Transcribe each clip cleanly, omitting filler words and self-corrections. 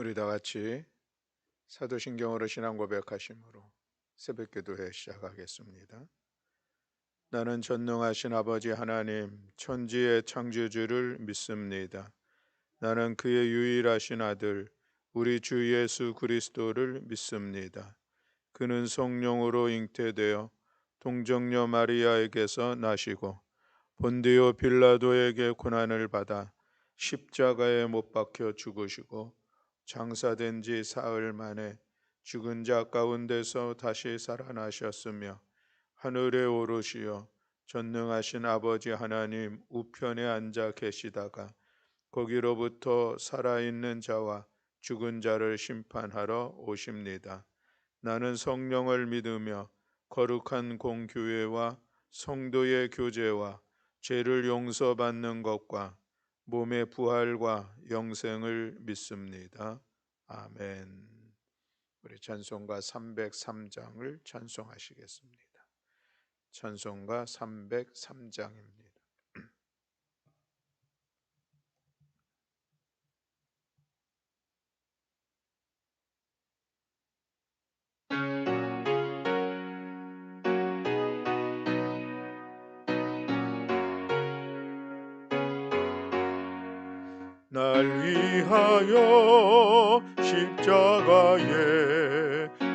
우리 다 같이 사도신경으로 신앙 고백하심으로 새벽 기도회 시작하겠습니다. 나는 전능하신 아버지 하나님 천지의 창조주를 믿습니다. 나는 그의 유일하신 아들 우리 주 예수 그리스도를 믿습니다. 그는 성령으로 잉태되어 동정녀 마리아에게서 나시고 본디오 빌라도에게 고난을 받아 십자가에 못 박혀 죽으시고 장사된 지 사흘 만에 죽은 자 가운데서 다시 살아나셨으며 하늘에 오르시어 전능하신 아버지 하나님 우편에 앉아 계시다가 거기로부터 살아있는 자와 죽은 자를 심판하러 오십니다. 나는 성령을 믿으며 거룩한 공교회와 성도의 교제와 죄를 용서받는 것과 몸의 부활과 영생을 믿습니다. 아멘. 우리 찬송가 303장을 찬송하시겠습니다. 찬송가 303장입니다. 날 위하여 십자가에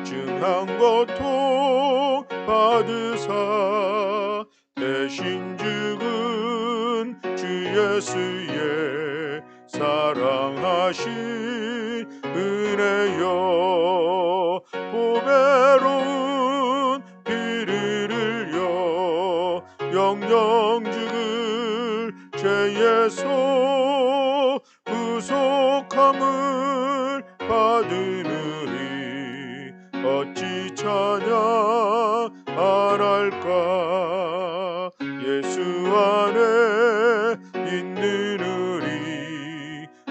중한 고통 받으사 대신 죽은 주 예수의 사랑하신 은혜여 보배로운 피를 흘려 영영 죽을 죄에서 구속함을 받으느니 어찌 찬양하랄까. 예수 안에 있는 우리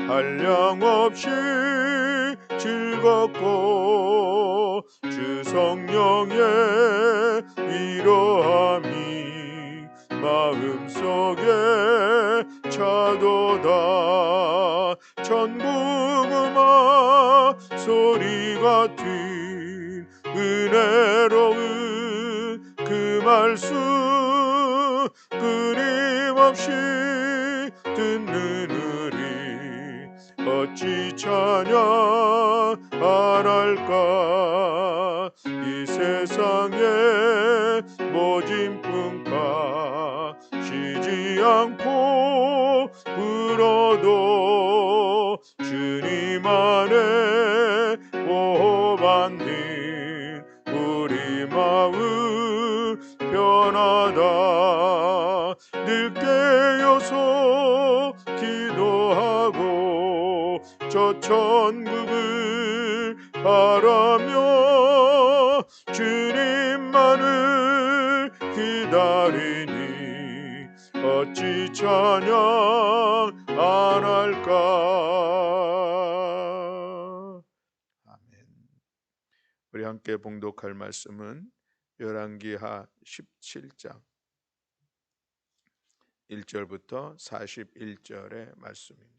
한량없이 즐겁고 주 성령의 위로함이 마음속에 차도다. 천국음악 소리 같은 은혜로운 그 말씀 끊임없이 듣는 우리 어찌 찬양 안 할까. 이 세상에 모진 풍파 쉬지 않고 불어도 주님 안에 보호받는 우리 마음 편하다. 늘 깨어서 기도하고 저 천국을 바라며 주님만을 기다리니 어찌 찬양 안 할까. 아멘. 우리 함께 봉독할 말씀은 열왕기하 17장 1절부터 41절의 말씀입니다.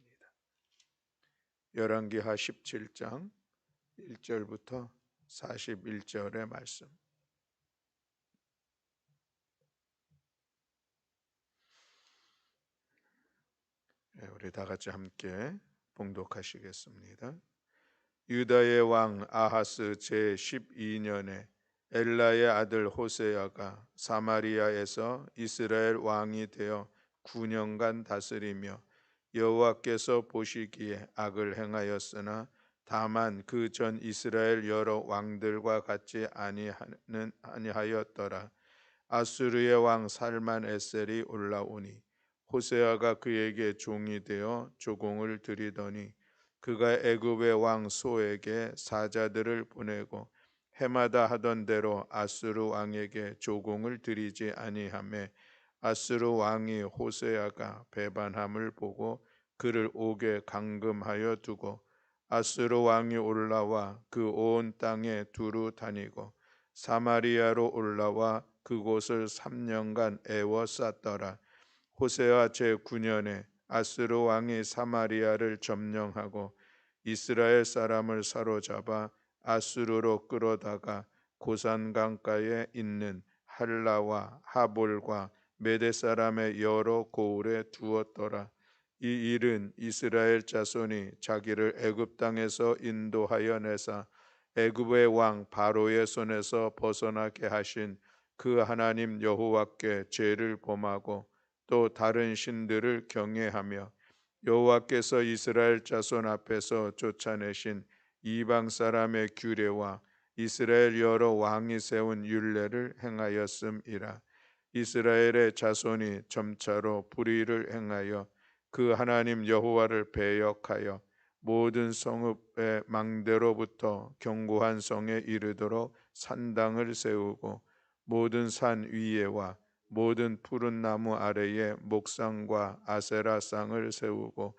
열왕기하 17장 1절부터 41절의 말씀. 우리 다 같이 함께 봉독하시겠습니다. 유다의 왕 아하스 제12년에 엘라의 아들 호세아가 사마리아에서 이스라엘 왕이 되어 9년간 다스리며 여호와께서 보시기에 악을 행하였으나 다만 그 전 이스라엘 여러 왕들과 같이 아니하였더라. 아수르의 왕 살만에셀이 올라오니 호세아가 그에게 종이 되어 조공을 드리더니 그가 애굽의 왕 소에게 사자들을 보내고 해마다 하던 대로 아수르 왕에게 조공을 드리지 아니하매 아수르 왕이 호세아가 배반함을 보고 그를 옥에 감금하여 두고 아수르 왕이 올라와 그 온 땅에 두루 다니고 사마리아로 올라와 그곳을 3년간 애워쌌더라. 호세아 제9년에 아수르 왕이 사마리아를 점령하고 이스라엘 사람을 사로잡아 아수르로 끌어다가 고산 강가에 있는 할라와 하볼과 메대 사람의 여러 고을에 두었더라. 이 일은 이스라엘 자손이 자기를 애굽 땅에서 인도하여 내사 애굽의 왕 바로의 손에서 벗어나게 하신 그 하나님 여호와께 죄를 범하고 또 다른 신들을 경외하며 여호와께서 이스라엘 자손 앞에서 쫓아내신 이방 사람의 규례와 이스라엘 여러 왕이 세운 율례를 행하였음이라. 이스라엘의 자손이 점차로 불의를 행하여 그 하나님 여호와를 배역하여 모든 성읍의 망대로부터 견고한 성에 이르도록 산당을 세우고 모든 산 위에와 모든 푸른 나무 아래에 목상과 아세라상을 세우고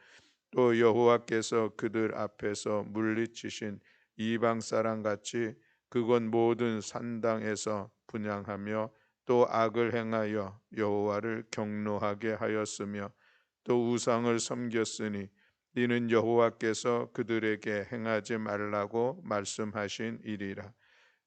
또 여호와께서 그들 앞에서 물리치신 이방 사람 같이 그곳 모든 산당에서 분향하며 또 악을 행하여 여호와를 경노하게 하였으며 또 우상을 섬겼으니 이는 여호와께서 그들에게 행하지 말라고 말씀하신 일이라.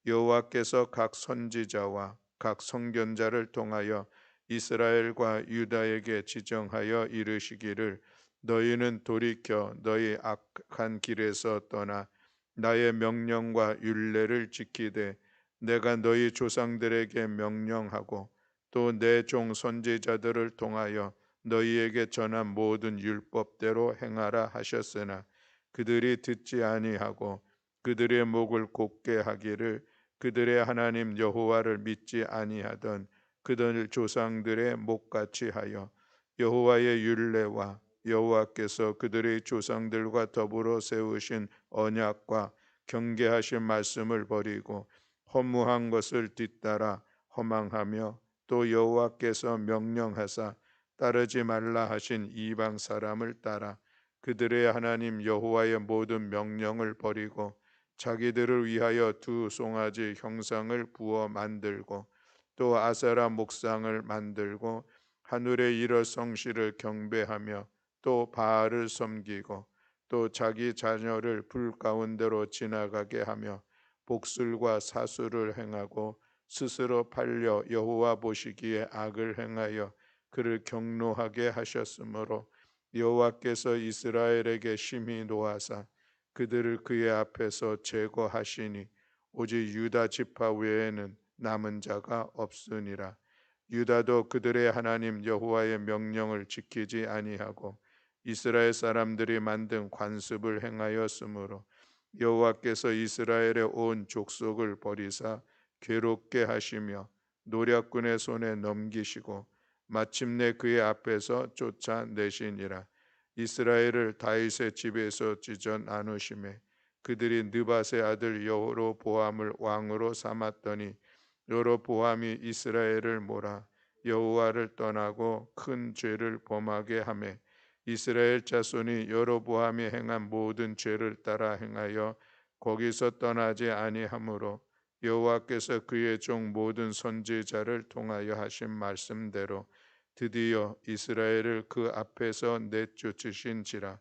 여호와께서 각 선지자와 각 선견자를 통하여 이스라엘과 유다에게 지정하여 이르시기를 너희는 돌이켜 너희 악한 길에서 떠나 나의 명령과 율례를 지키되 내가 너희 조상들에게 명령하고 또 내 종 선지자들을 통하여 너희에게 전한 모든 율법대로 행하라 하셨으나 그들이 듣지 아니하고 그들의 목을 곧게 하기를 그들의 하나님 여호와를 믿지 아니하던 그들 조상들의 목같이 하여 여호와의 율례와 여호와께서 그들의 조상들과 더불어 세우신 언약과 경계하신 말씀을 버리고 허무한 것을 뒤따라 허망하며 또 여호와께서 명령하사 따르지 말라 하신 이방 사람을 따라 그들의 하나님 여호와의 모든 명령을 버리고 자기들을 위하여 두 송아지 형상을 부어 만들고 또 아세라 목상을 만들고 하늘의 일어 성씨를 경배하며 또 바알을 섬기고 또 자기 자녀를 불 가운데로 지나가게 하며 복술과 사술을 행하고 스스로 팔려 여호와 보시기에 악을 행하여 그를 경노하게 하셨으므로 여호와께서 이스라엘에게 심히 노하사 그들을 그의 앞에서 제거하시니 오직 유다 지파 외에는 남은 자가 없으니라. 유다도 그들의 하나님 여호와의 명령을 지키지 아니하고 이스라엘 사람들이 만든 관습을 행하였으므로 여호와께서 이스라엘의 온 족속을 버리사 괴롭게 하시며 노략군의 손에 넘기시고 마침내 그의 앞에서 쫓아내시니라. 이스라엘을 다윗의 집에서 찢어 나누심에 그들이 느밧의 아들 여로보암을 왕으로 삼았더니 여로보암이 이스라엘을 몰아 여호와를 떠나고 큰 죄를 범하게 하매 이스라엘 자손이 여로보암이 행한 모든 죄를 따라 행하여 거기서 떠나지 아니하므로 여호와께서 그의 종 모든 선지자를 통하여 하신 말씀대로 드디어 이스라엘을 그 앞에서 내쫓으신지라.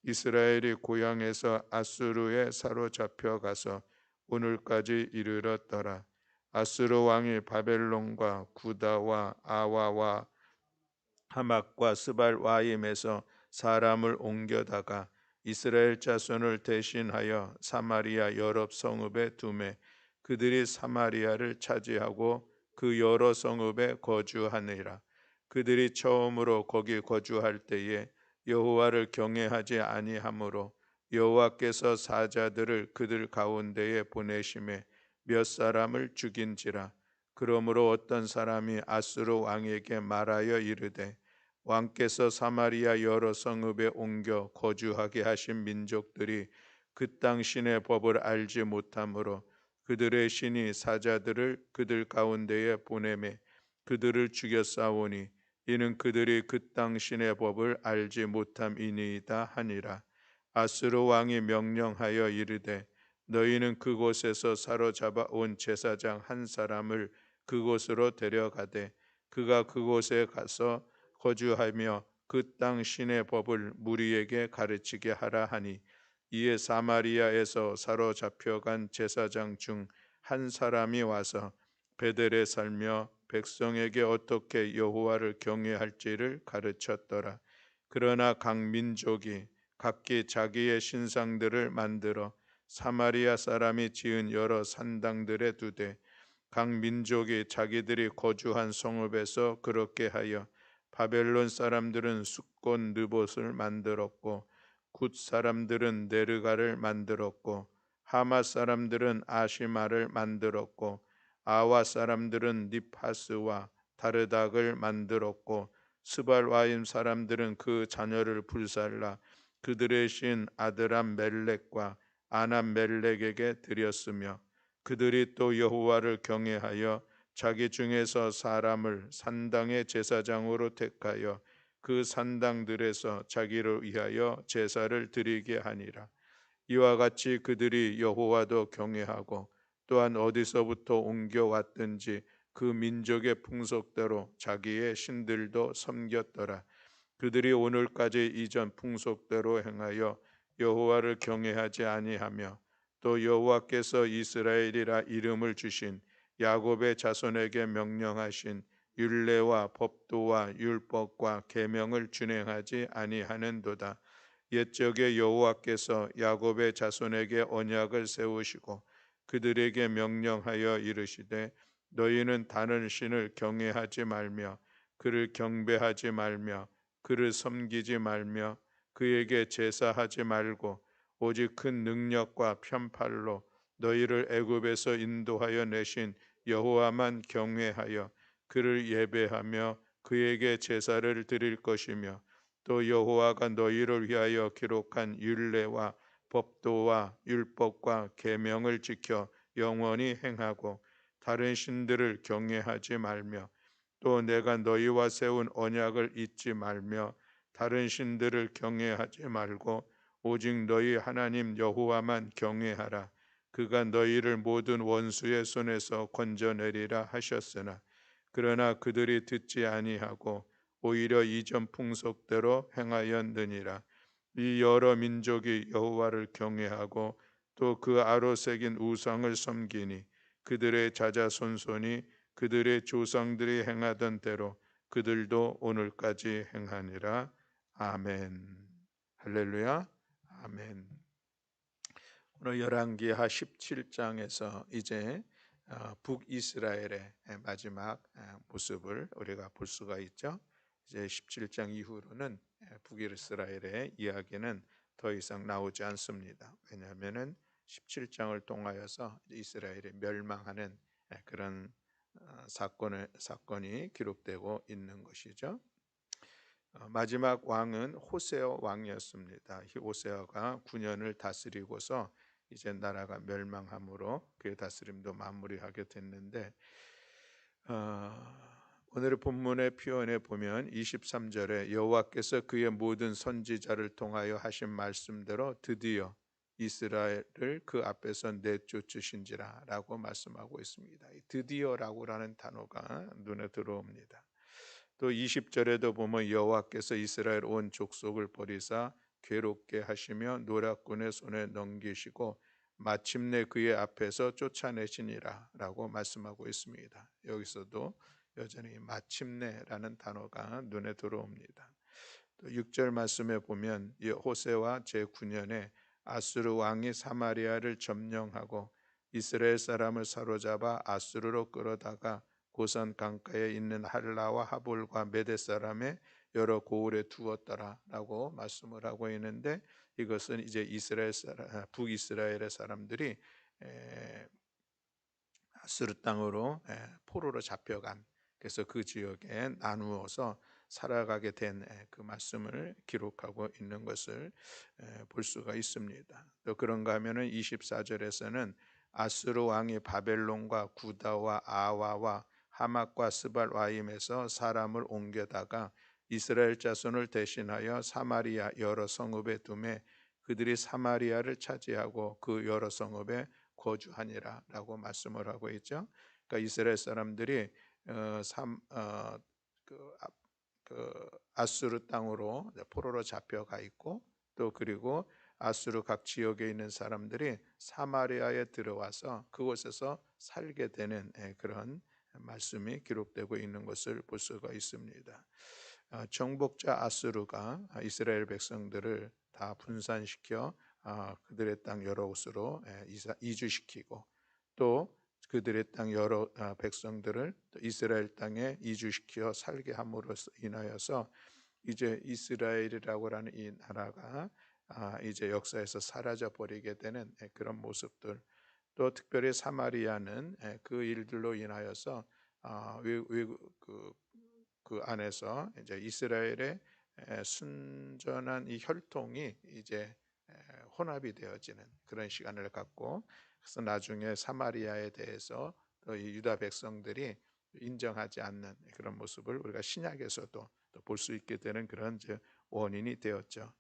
이스라엘이 고향에서 아수르에 사로잡혀 가서 오늘까지 이르렀더라. 아수르 왕이 바벨론과 구다와 아와와 하맛과 스발와임에서 사람을 옮겨다가 이스라엘 자손을 대신하여 사마리아 여러 성읍에 두매 그들이 사마리아를 차지하고 그 여러 성읍에 거주하니라. 그들이 처음으로 거기 거주할 때에 여호와를 경외하지 아니하므로 여호와께서 사자들을 그들 가운데에 보내심에 몇 사람을 죽인지라. 그러므로 어떤 사람이 아수르 왕에게 말하여 이르되 왕께서 사마리아 여러 성읍에 옮겨 거주하게 하신 민족들이 그 땅 신의 법을 알지 못하므로 그들의 신이 사자들을 그들 가운데에 보내매 그들을 죽여 싸우니 이는 그들이 그 땅 신의 법을 알지 못함이니이다 하니라. 아수르 왕이 명령하여 이르되 너희는 그곳에서 사로잡아 온 제사장 한 사람을 그곳으로 데려가되 그가 그곳에 가서 거주하며 그 땅 신의 법을 무리에게 가르치게 하라 하니 이에 사마리아에서 사로잡혀간 제사장 중 한 사람이 와서 베델에 살며 백성에게 어떻게 여호와를 경외할지를 가르쳤더라. 그러나 각 민족이 각기 자기의 신상들을 만들어 사마리아 사람이 지은 여러 산당들에 두되 각 민족이 자기들이 거주한 성읍에서 그렇게 하여 바벨론 사람들은 숫곳 느봇을 만들었고 굿 사람들은 네르가를 만들었고 하마 사람들은 아시마를 만들었고 아와 사람들은 니파스와 다르닥을 만들었고 스발와임 사람들은 그 자녀를 불살라 그들의 신 아드람 멜렉과 아남 멜렉에게 드렸으며 그들이 또 여호와를 경외하여 자기 중에서 사람을 산당의 제사장으로 택하여 그 산당들에서 자기를 위하여 제사를 드리게 하니라. 이와 같이 그들이 여호와도 경외하고 또한 어디서부터 옮겨왔든지 그 민족의 풍속대로 자기의 신들도 섬겼더라. 그들이 오늘까지 이전 풍속대로 행하여 여호와를 경외하지 아니하며 또 여호와께서 이스라엘이라 이름을 주신 야곱의 자손에게 명령하신 율례와 법도와 율법과 계명을 준행하지 아니하는도다. 옛적에 여호와께서 야곱의 자손에게 언약을 세우시고 그들에게 명령하여 이르시되 너희는 다른 신을 경외하지 말며 그를 경배하지 말며 그를 섬기지 말며 그에게 제사하지 말고 오직 큰 능력과 편팔로 너희를 애굽에서 인도하여 내신 여호와만 경외하여 그를 예배하며 그에게 제사를 드릴 것이며 또 여호와가 너희를 위하여 기록한 율례와 법도와 율법과 계명을 지켜 영원히 행하고 다른 신들을 경외하지 말며 또 내가 너희와 세운 언약을 잊지 말며 다른 신들을 경외하지 말고 오직 너희 하나님 여호와만 경외하라. 그가 너희를 모든 원수의 손에서 건져내리라 하셨으나 그러나 그들이 듣지 아니하고 오히려 이전 풍속대로 행하였느니라. 이 여러 민족이 여호와를 경외하고 또 그 아로 새긴 우상을 섬기니 그들의 자자손손이 그들의 조상들이 행하던 대로 그들도 오늘까지 행하니라. 아멘. 할렐루야. 아멘. 오늘 열왕기하 17장에서 이제 북이스라엘의 마지막 모습을 우리가 볼 수가 있죠. 이제 17장 이후로는 북이스라엘의 이야기는 더 이상 나오지 않습니다. 왜냐하면은 17장을 통하여서 이스라엘이 멸망하는 그런 사건이 기록되고 있는 것이죠. 마지막 왕은 호세아 왕이었습니다. 호세아가 9년을 다스리고서 이제 나라가 멸망함으로 그의 다스림도 마무리하게 됐는데 오늘의 본문의 표현에 보면 23절에 여호와께서 그의 모든 선지자를 통하여 하신 말씀대로 드디어 이스라엘을 그 앞에서 내쫓으신지라 라고 말씀하고 있습니다. 드디어라고 하는 단어가 눈에 들어옵니다. 또 20절에도 보면 여호와께서 이스라엘 온 족속을 버리사 괴롭게 하시며 노략군의 손에 넘기시고 마침내 그의 앞에서 쫓아내시니라 라고 말씀하고 있습니다. 여기서도 여전히 마침내라는 단어가 눈에 들어옵니다. 또 6절 말씀에 보면 호세와 제9년에 아수르 왕이 사마리아를 점령하고 이스라엘 사람을 사로잡아 아수르로 끌어다가 고산 강가에 있는 할라와 하볼과 메대 사람의 여러 고을에 두었더라라고 말씀을 하고 있는데 이것은 이제 이스라엘 사람, 북이스라엘의 사람들이 아수르 땅으로 포로로 잡혀간 그래서 그 지역에 나누어서 살아가게 된 그 말씀을 기록하고 있는 것을 볼 수가 있습니다. 또 그런가 하면은 24절에서는 아수르 왕이 바벨론과 구다와 아와와 하맛과 스발와임에서 사람을 옮겨다가 이스라엘 자손을 대신하여 사마리아 여러 성읍에 두매 그들이 사마리아를 차지하고 그 여러 성읍에 거주하니라라고 말씀을 하고 있죠. 그러니까 이스라엘 사람들이 아수르 땅으로 포로로 잡혀가 있고 또 그리고 아수르 각 지역에 있는 사람들이 사마리아에 들어와서 그곳에서 살게 되는 그런 말씀이 기록되고 있는 것을 볼 수가 있습니다. 정복자 아수르가 이스라엘 백성들을 다 분산시켜 그들의 땅 여러 곳으로 이주시키고, 또 그들의 땅 여러 백성들을 또 이스라엘 땅에 이주시켜 살게 함으로 인하여서 이제 이스라엘이라고 하는 이 나라가 이제 역사에서 사라져 버리게 되는 그런 모습들, 또 특별히 사마리아는 그 일들로 인하여서 그 안에서 이제 이스라엘의 순전한 이 혈통이 이제 혼합이 되어지는 그런 시간을 갖고, 그래서 나중에 사마리아에 대해서 또 이 유다 백성들이 인정하지 않는 그런 모습을 우리가 신약에서도 볼 수 있게 되는 그런 원인이 되었죠.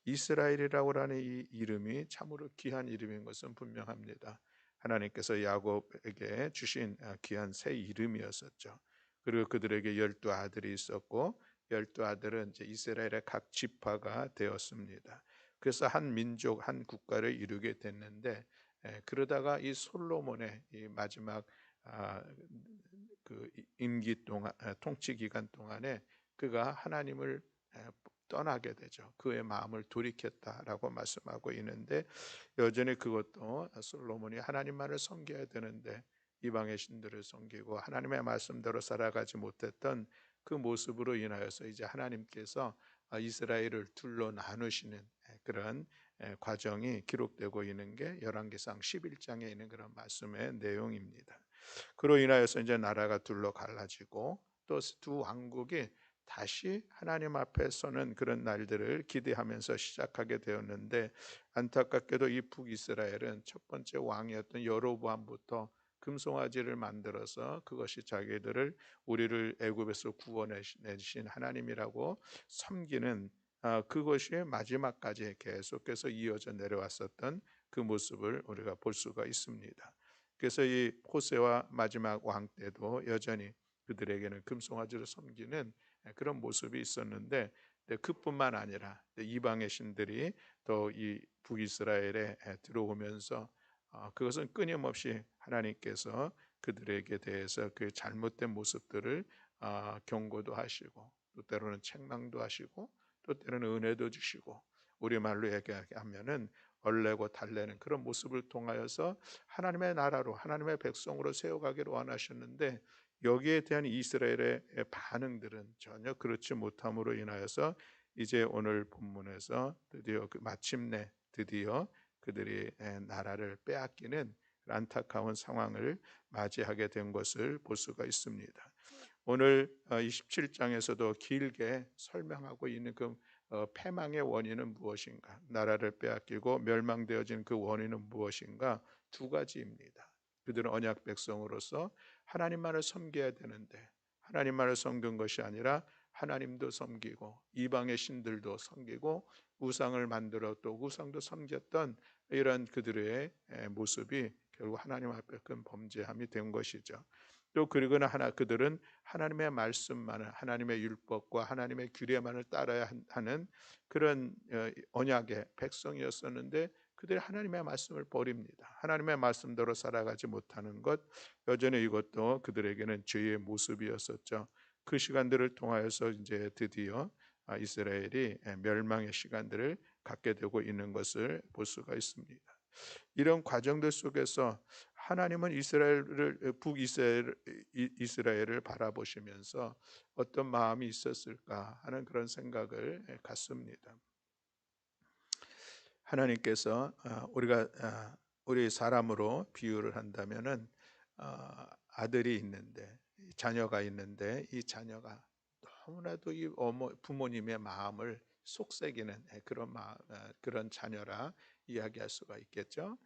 이스라엘이라고 하는 이 이름이 참으로 귀한 이름인 것은 분명합니다. 하나님께서 야곱에게 주신 귀한 새 이름이었었죠. 그리고 그들에게 12아들이 있었고, 12아들은 이제 이스라엘의 각 지파가 되었습니다. 그래서 한 민족, 한 국가를 이루게 됐는데, 그러다가 이 솔로몬의 이 마지막 그 임기 동안, 통치 기간 동안에 그가 하나님을 떠나게 되죠. 그의 마음을 돌이켰다라고 말씀하고 있는데, 여전히 그것도 솔로몬이 하나님만을 섬겨야 되는데 이방의 신들을 섬기고 하나님의 말씀대로 살아가지 못했던 그 모습으로 인하여서 이제 하나님께서 이스라엘을 둘로 나누시는 그런 과정이 기록되고 있는 게 열왕기상 11장에 있는 그런 말씀의 내용입니다. 그로 인하여서 이제 나라가 둘로 갈라지고, 또 두 왕국이 다시 하나님 앞에 서는 그런 날들을 기대하면서 시작하게 되었는데, 안타깝게도 이 북이스라엘은 첫 번째 왕이었던 여로보암부터 금송아지를 만들어서 그것이 자기들을, 우리를 애굽에서 구원해내신 하나님이라고 섬기는 그것이 마지막까지 계속해서 이어져 내려왔었던 그 모습을 우리가 볼 수가 있습니다. 그래서 이 호세와 마지막 왕 때도 여전히 그들에게는 금송아지를 섬기는 그런 모습이 있었는데, 그뿐만 아니라 이방의 신들이 또 이 북이스라엘에 들어오면서 그것은 끊임없이 하나님께서 그들에게 대해서 그 잘못된 모습들을 경고도 하시고, 또 때로는 책망도 하시고, 또 때로는 은혜도 주시고, 우리말로 얘기하면은 얼레고 달래는 그런 모습을 통하여서 하나님의 나라로, 하나님의 백성으로 세워가기를 원하셨는데, 여기에 대한 이스라엘의 반응들은 전혀 그렇지 못함으로 인하여서 이제 오늘 본문에서 마침내 드디어 그들이 나라를 빼앗기는 안타까운 상황을 맞이하게 된 것을 볼 수가 있습니다. 오늘 27장에서도 길게 설명하고 있는 그 패망의 원인은 무엇인가, 나라를 빼앗기고 멸망되어진 그 원인은 무엇인가, 두 가지입니다. 그들은 언약 백성으로서 하나님만을 섬겨야 되는데 하나님만을 섬긴 것이 아니라 하나님도 섬기고 이방의 신들도 섬기고 우상을 만들어 또 우상도 섬겼던 이런 그들의 모습이 결국 하나님 앞에 큰 범죄함이 된 것이죠. 또 그리고는 그들은 하나님의 말씀만을, 하나님의 율법과 하나님의 규례만을 따라야 하는 그런 언약의 백성이었었는데, 그들이 하나님의 말씀을 버립니다. 하나님의 말씀대로 살아가지 못하는 것, 여전히 이것도 그들에게는 죄의 모습이었었죠. 그 시간들을 통하여서 이제 드디어 이스라엘이 멸망의 시간들을 갖게 되고 있는 것을 볼 수가 있습니다. 이런 과정들 속에서 하나님은 이스라엘을 바라보시면서 어떤 마음이 있었을까 하는 그런 생각을 갖습니다. 하나님께서 우리 사람으로 비유를 한다면은 아들이 있는데, 자녀가 있는데, 이 자녀가 너무나도 이 부모님의 마음을 속삭이는 그런 자녀라 이야기할 수가 있겠죠.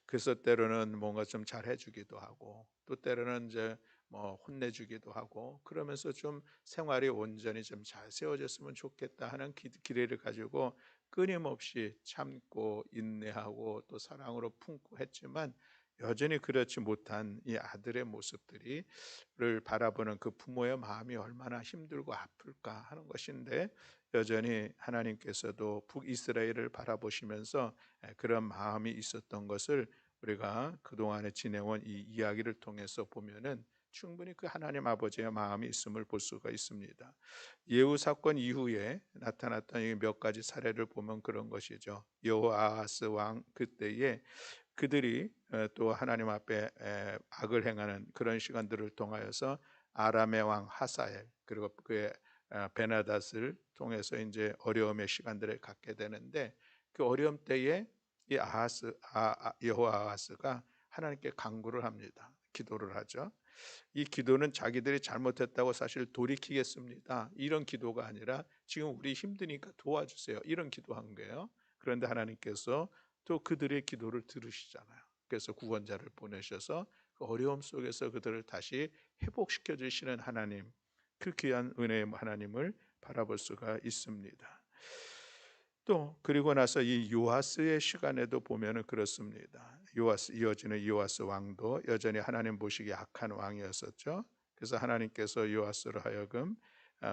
그래서 때로는 뭔가 좀 잘해주기도 하고, 또 때로는 이제 뭐 혼내주기도 하고, 그러면서 좀 생활이 온전히 좀 잘 세워졌으면 좋겠다 하는 기대를 가지고 끊임없이 참고 인내하고 또 사랑으로 품고 했지만, 여전히 그렇지 못한 이 아들의 모습들을 바라보는 그 부모의 마음이 얼마나 힘들고 아플까 하는 것인데, 여전히 하나님께서도 북이스라엘을 바라보시면서 그런 마음이 있었던 것을 우리가 그동안에 지내온 이 이야기를 통해서 보면은 충분히 그 하나님 아버지의 마음이 있음을 볼 수가 있습니다. 예후 사건 이후에 나타났던 이 몇 가지 사례를 보면 그런 것이죠. 여호아하스 왕 그때에 그들이 또 하나님 앞에 악을 행하는 그런 시간들을 통하여서 아람의 왕 하사엘, 그리고 그의 베나닷을 통해서 이제 어려움의 시간들을 갖게 되는데, 그 어려움 때에 이 여호아하스가 하나님께 간구를 합니다. 기도를 하죠. 이 기도는 자기들이 잘못했다고 사실 돌이키겠습니다, 이런 기도가 아니라 지금 우리 힘드니까 도와주세요, 이런 기도한 거예요. 그런데 하나님께서 또 그들의 기도를 들으시잖아요. 그래서 구원자를 보내셔서 그 어려움 속에서 그들을 다시 회복시켜 주시는 하나님, 그 귀한 은혜의 하나님을 바라볼 수가 있습니다. 또 그리고 나서 이 요아스의 시간에도 보면은 그렇습니다. 요아스, 이어지는 요아스 왕도 여전히 하나님 보시기에 악한 왕이었었죠. 그래서 하나님께서 요아스로 하여금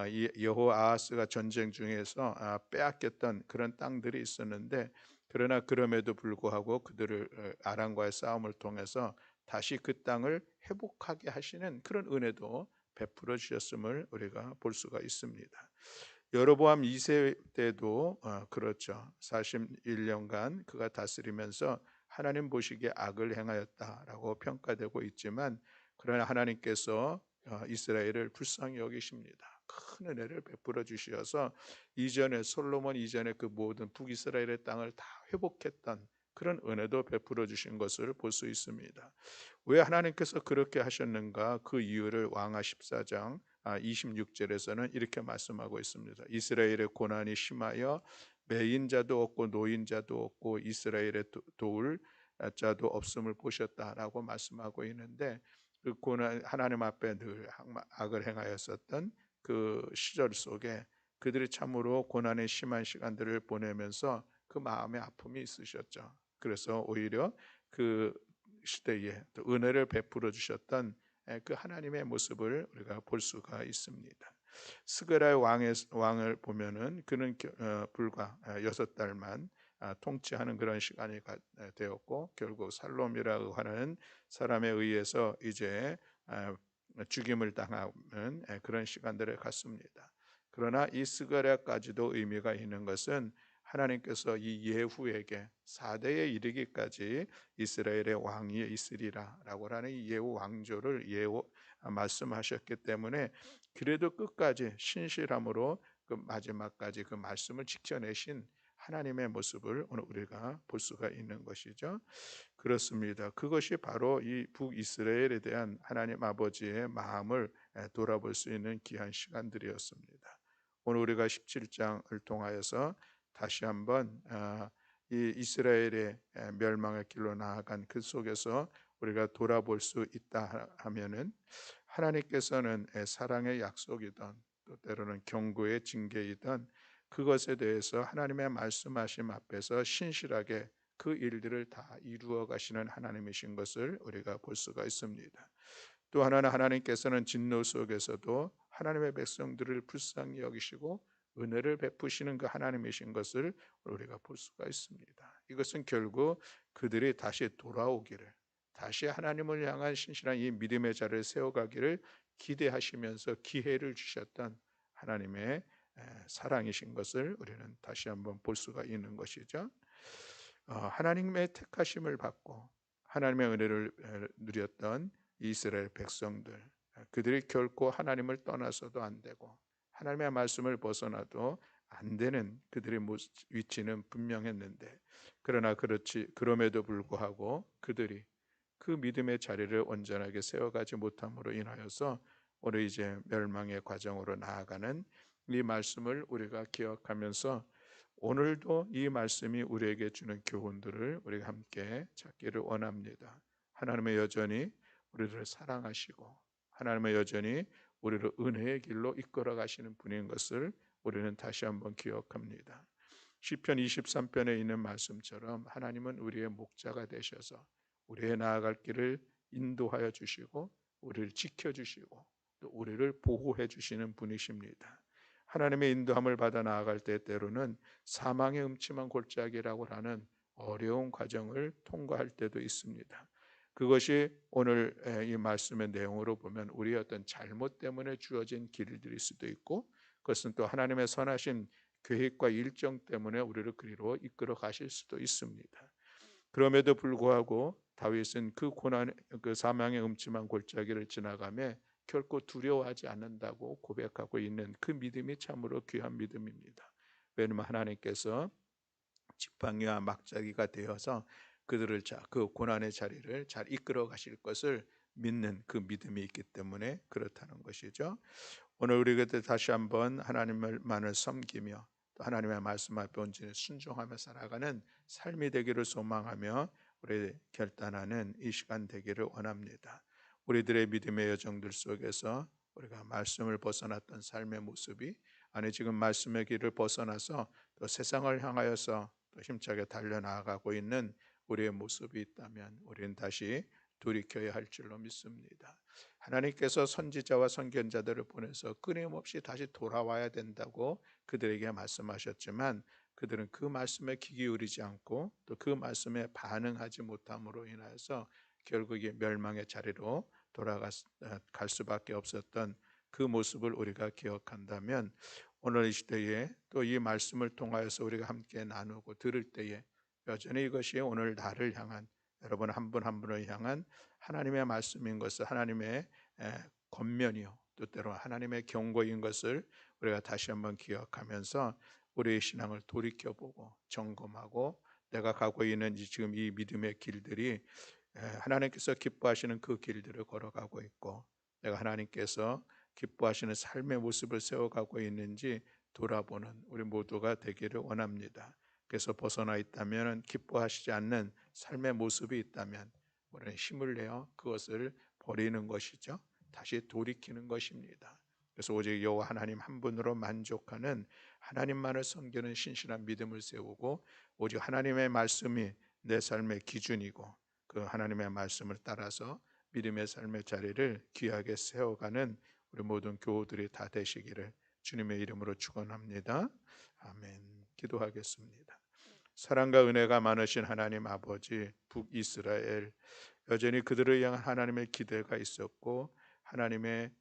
이 여호아하스가 전쟁 중에서 빼앗겼던 그런 땅들이 있었는데, 그러나 그럼에도 불구하고 그들을 아람과의 싸움을 통해서 다시 그 땅을 회복하게 하시는 그런 은혜도 베풀어 주셨음을 우리가 볼 수가 있습니다. 여로보암 2세 때도 그렇죠. 41년간 그가 다스리면서 하나님 보시기에 악을 행하였다라고 평가되고 있지만, 그러나 하나님께서 이스라엘을 불쌍히 여기십니다. 큰 은혜를 베풀어 주시어서 이전에 솔로몬 이전에 그 모든 북이스라엘의 땅을 다 회복했던 그런 은혜도 베풀어 주신 것을 볼 수 있습니다. 왜 하나님께서 그렇게 하셨는가? 그 이유를 왕하 14장 26절에서는 이렇게 말씀하고 있습니다. 이스라엘의 고난이 심하여 매인자도 없고 노인자도 없고 이스라엘의 도울 자도 없음을 보셨다라고 말씀하고 있는데, 그 고난, 하나님 앞에 늘 악을 행하였었던 그 시절 속에 그들이 참으로 고난의 심한 시간들을 보내면서 그 마음의 아픔이 있으셨죠. 그래서 오히려 그 시대에 또 은혜를 베풀어 주셨던 그 하나님의 모습을 우리가 볼 수가 있습니다. 스가랴 왕을 보면은 그는 불과 6달만 통치하는 그런 시간이 되었고, 결국 살롬이라고 하는 사람에 의해서 이제 죽임을 당하는 그런 시간들을 갖습니다. 그러나 이 스가랴까지도 의미가 있는 것은 하나님께서 이 예후에게 4대에 이르기까지 이스라엘의 왕이 있으리라라고 하는 이 예후 왕조를 말씀하셨기 때문에, 그래도 끝까지 신실함으로 그 마지막까지 그 말씀을 지켜내신 하나님의 모습을 오늘 우리가 볼 수가 있는 것이죠. 그렇습니다. 그것이 바로 이 북이스라엘에 대한 하나님 아버지의 마음을 돌아볼 수 있는 귀한 시간들이었습니다. 오늘 우리가 17장을 통하여서 다시 한번 이 이스라엘의 멸망의 길로 나아간 그 속에서 우리가 돌아볼 수 있다 하면은, 하나님께서는 사랑의 약속이든 또 때로는 경고의 징계이든 그것에 대해서 하나님의 말씀하심 앞에서 신실하게 그 일들을 다 이루어 가시는 하나님이신 것을 우리가 볼 수가 있습니다. 또 하나는 하나님께서는 진노 속에서도 하나님의 백성들을 불쌍히 여기시고 은혜를 베푸시는 그 하나님이신 것을 우리가 볼 수가 있습니다. 이것은 결국 그들이 다시 돌아오기를, 다시 하나님을 향한 신실한 이 믿음의 자를 세워가기를 기대하시면서 기회를 주셨던 하나님의 사랑이신 것을 우리는 다시 한번 볼 수가 있는 것이죠. 하나님의 택하심을 받고 하나님의 은혜를 누렸던 이스라엘 백성들, 그들이 결코 하나님을 떠나서도 안 되고 하나님의 말씀을 벗어나도 안 되는 그들의 위치는 분명했는데, 그러나 그럼에도 불구하고 그들이 그 믿음의 자리를 온전하게 세워가지 못함으로 인하여서 오늘 이제 멸망의 과정으로 나아가는 이 말씀을 우리가 기억하면서, 오늘도 이 말씀이 우리에게 주는 교훈들을 우리가 함께 찾기를 원합니다. 하나님의 여전히 우리를 사랑하시고 하나님의 여전히 우리를 은혜의 길로 이끌어 가시는 분인 것을 우리는 다시 한번 기억합니다. 시편 23편에 있는 말씀처럼 하나님은 우리의 목자가 되셔서 우리의 나아갈 길을 인도하여 주시고 우리를 지켜주시고 또 우리를 보호해 주시는 분이십니다. 하나님의 인도함을 받아 나아갈 때 때로는 사망의 음침한 골짜기라고 하는 어려운 과정을 통과할 때도 있습니다. 그것이 오늘 이 말씀의 내용으로 보면 우리의 어떤 잘못 때문에 주어진 길들일 수도 있고, 그것은 또 하나님의 선하신 계획과 일정 때문에 우리를 그리로 이끌어 가실 수도 있습니다. 그럼에도 불구하고 다윗은 그 고난, 그 사망의 음침한 골짜기를 지나가며 결코 두려워하지 않는다고 고백하고 있는 그 믿음이 참으로 귀한 믿음입니다. 왜냐하면 하나님께서 지팡이와 막자기가 되어서 그들을 그 고난의 자리를 잘 이끌어 가실 것을 믿는 그 믿음이 있기 때문에 그렇다는 것이죠. 오늘 우리가 다시 한번 하나님만을 섬기며 또 하나님의 말씀 앞에 온전히 순종하며 살아가는 삶이 되기를 소망하며 우리 결단하는 이 시간 되기를 원합니다. 우리들의 믿음의 여정들 속에서 우리가 말씀을 벗어났던 삶의 모습이, 아니 지금 말씀의 길을 벗어나서 또 세상을 향하여서 또 힘차게 달려나가고 있는 우리의 모습이 있다면 우리는 다시 돌이켜야 할 줄로 믿습니다. 하나님께서 선지자와 선견자들을 보내서 끊임없이 다시 돌아와야 된다고 그들에게 말씀하셨지만 그들은 그 말씀에 귀 기울이지 않고 또 그 말씀에 반응하지 못함으로 인하여서 결국에 멸망의 자리로 돌아갈 수밖에 없었던 그 모습을 우리가 기억한다면 오늘 이 시대에 또 이 말씀을 통하여서 우리가 함께 나누고 들을 때에 여전히 이것이 오늘 나를 향한, 여러분 한 분 한 분을 향한 하나님의 말씀인 것을, 하나님의 권면이요 또 때로 하나님의 경고인 것을 우리가 다시 한번 기억하면서 우리의 신앙을 돌이켜보고 점검하고 내가 가고 있는 지금 이 믿음의 길들이 하나님께서 기뻐하시는 그 길들을 걸어가고 있고 내가 하나님께서 기뻐하시는 삶의 모습을 세워가고 있는지 돌아보는 우리 모두가 되기를 원합니다. 그래서 벗어나 있다면, 기뻐하시지 않는 삶의 모습이 있다면 우리는 힘을 내어 그것을 버리는 것이죠. 다시 돌이키는 것입니다. 그래서 오직 여호와 하나님 한 분으로 만족하는, 하나님만을 섬기는 신실한 믿음을 세우고 오직 하나님의 말씀이 내 삶의 기준이고 그 하나님의 말씀을 따라서 믿음의 삶의 자리를 귀하게 세워가는 우리 모든 교우들이 다 되시기를 주님의 이름으로 축원합니다. 아멘. 기도하겠습니다. 사랑과 은혜가 많으신 하나님 아버지, 북이스라엘 여전히 그들을 향한 하나님의 기대가 있었고 하나님의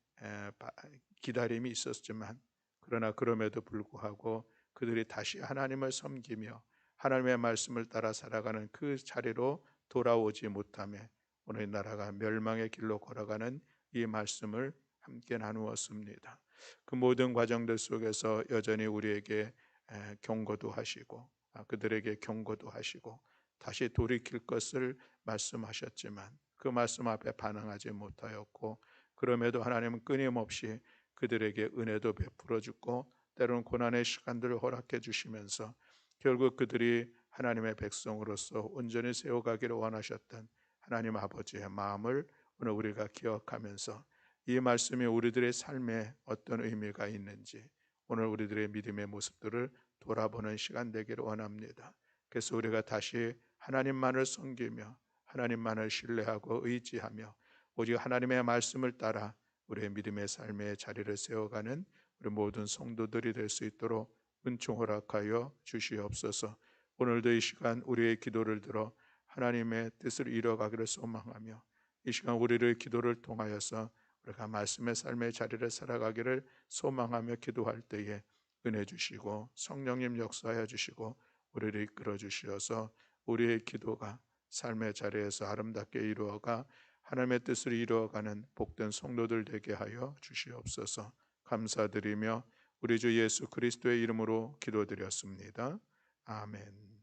기다림이 있었지만, 그러나 그럼에도 불구하고 그들이 다시 하나님을 섬기며 하나님의 말씀을 따라 살아가는 그 자리로 돌아오지 못하며 오늘 나라가 멸망의 길로 걸어가는 이 말씀을 함께 나누었습니다. 그 모든 과정들 속에서 여전히 우리에게 경고도 하시고 그들에게 경고도 하시고 다시 돌이킬 것을 말씀하셨지만 그 말씀 앞에 반응하지 못하였고, 그럼에도 하나님은 끊임없이 그들에게 은혜도 베풀어 주고 때로는 고난의 시간들을 허락해 주시면서 결국 그들이 하나님의 백성으로서 온전히 세워가기를 원하셨던 하나님 아버지의 마음을 오늘 우리가 기억하면서 이 말씀이 우리들의 삶에 어떤 의미가 있는지 오늘 우리들의 믿음의 모습들을 돌아보는 시간 되기를 원합니다. 그래서 우리가 다시 하나님만을 섬기며 하나님만을 신뢰하고 의지하며 오직 하나님의 말씀을 따라 우리의 믿음의 삶의 자리를 세워가는 우리 모든 성도들이 될 수 있도록 은총 허락하여 주시옵소서. 오늘도 이 시간 우리의 기도를 들어 하나님의 뜻을 이뤄가기를 소망하며 이 시간 우리를 기도를 통하여서 우리가 말씀의 삶의 자리를 살아가기를 소망하며 기도할 때에 은혜 주시고 성령님 역사하여 주시고 우리를 이끌어 주시어서 우리의 기도가 삶의 자리에서 아름답게 이루어가 하나님의 뜻을 이루어가는 복된 성도들 되게 하여 주시옵소서. 감사드리며 우리 주 예수 그리스도의 이름으로 기도드렸습니다. 아멘.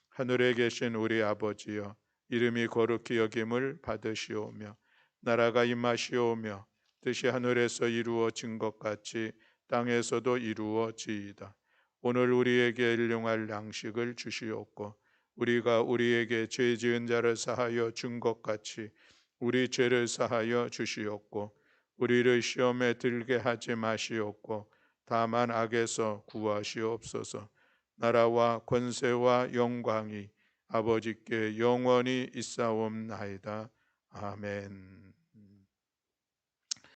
하늘에 계신 우리 아버지여, 이름이 거룩히 여김을 받으시오며 나라가 임하시오며 뜻이 하늘에서 이루어진 것 같이 땅에서도 이루어지이다. 오늘 우리에게 일용할 양식을 주시옵고 우리가 우리에게 죄 지은 자를 사하여 준 것 같이 우리 죄를 사하여 주시옵고 우리를 시험에 들게 하지 마시옵고 다만 악에서 구하시옵소서. 나라와 권세와 영광이 아버지께 영원히 있사옵나이다. 아멘.